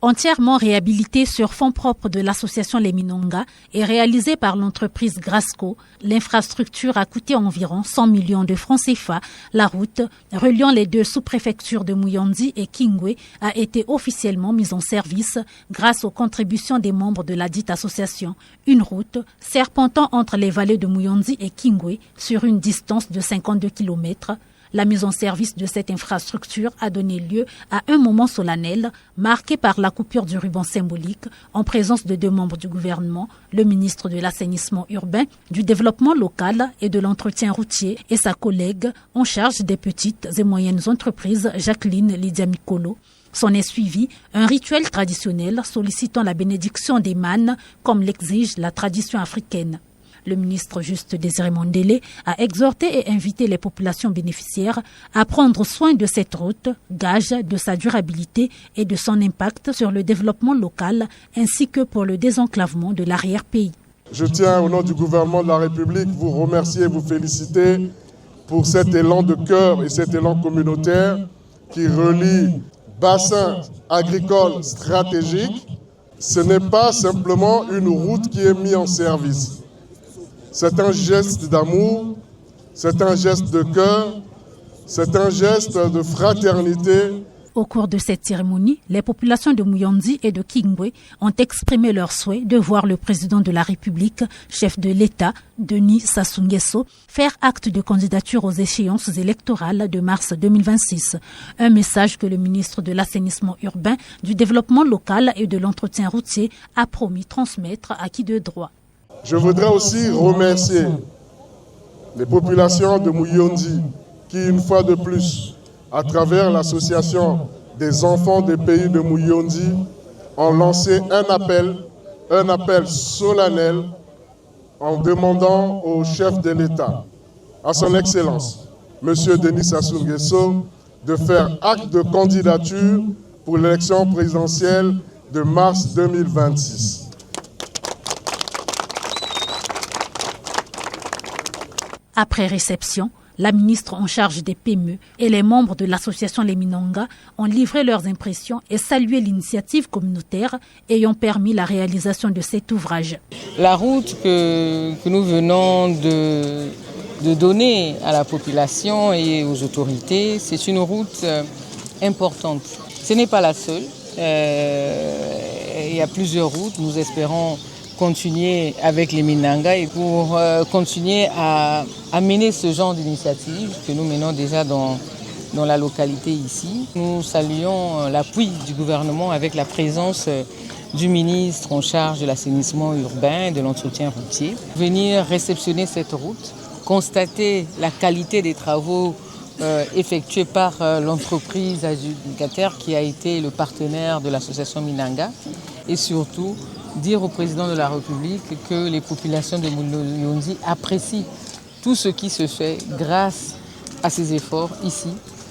Entièrement réhabilité sur fonds propres de l'association Les Minonga et réalisé par l'entreprise Grasco, l'infrastructure a coûté environ 100 millions de francs CFA. La route reliant les deux sous-préfectures de Muyonzi et Kingwe a été officiellement mise en service grâce aux contributions des membres de la dite association. Une route serpentant entre les vallées de Muyonzi et Kingwe sur une distance de 52 km. La mise en service de cette infrastructure a donné lieu à un moment solennel marqué par la coupure du ruban symbolique en présence de deux membres du gouvernement, le ministre de l'assainissement urbain, du développement local et de l'entretien routier et sa collègue en charge des petites et moyennes entreprises, Jacqueline Lydia Mikolo. S'en est suivi un rituel traditionnel sollicitant la bénédiction des mânes comme l'exige la tradition africaine. Le ministre Juste Désiré Mondélé a exhorté et invité les populations bénéficiaires à prendre soin de cette route, gage de sa durabilité et de son impact sur le développement local ainsi que pour le désenclavement de l'arrière-pays. Je tiens au nom du gouvernement de la République vous remercier et vous féliciter pour cet élan de cœur et cet élan communautaire qui relie bassins agricoles stratégiques. Ce n'est pas simplement une route qui est mise en service. C'est un geste d'amour, c'est un geste de cœur, c'est un geste de fraternité. Au cours de cette cérémonie, les populations de Muyonzi et de Kingwe ont exprimé leur souhait de voir le président de la République, chef de l'État, Denis Sassou Nguesso, faire acte de candidature aux échéances électorales de mars 2026. Un message que le ministre de l'Assainissement urbain, du développement local et de l'entretien routier a promis transmettre à qui de droit. Je voudrais aussi remercier les populations de Muyonzi qui, une fois de plus, à travers l'association des enfants des pays de Muyonzi, ont lancé un appel solennel en demandant au chef de l'État, à son Excellence, M. Denis Sassou Nguesso, de faire acte de candidature pour l'élection présidentielle de mars 2026. Après réception, la ministre en charge des PME et les membres de l'association Les Minonga ont livré leurs impressions et salué l'initiative communautaire ayant permis la réalisation de cet ouvrage. La route que nous venons de donner à la population et aux autorités, c'est une route importante. Ce n'est pas la seule. Il y a plusieurs routes. Nous espérons continuer avec les Minanga et pour continuer à mener ce genre d'initiative que nous menons déjà dans la localité ici. Nous saluons l'appui du gouvernement avec la présence du ministre en charge de l'assainissement urbain et de l'entretien routier. Venir réceptionner cette route, constater la qualité des travaux effectués par l'entreprise adjudicataire qui a été le partenaire de l'association Minanga et surtout dire au président de la République que les populations de Muyonzi apprécient tout ce qui se fait grâce à ces efforts ici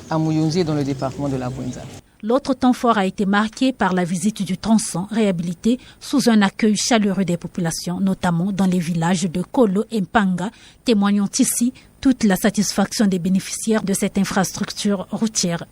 à Muyonzi et dans le département de la Bouenza. L'autre temps fort a été marqué par la visite du tronçon réhabilité sous un accueil chaleureux des populations, notamment dans les villages de Kolo et Mpanga, témoignant ici toute la satisfaction des bénéficiaires de cette infrastructure routière.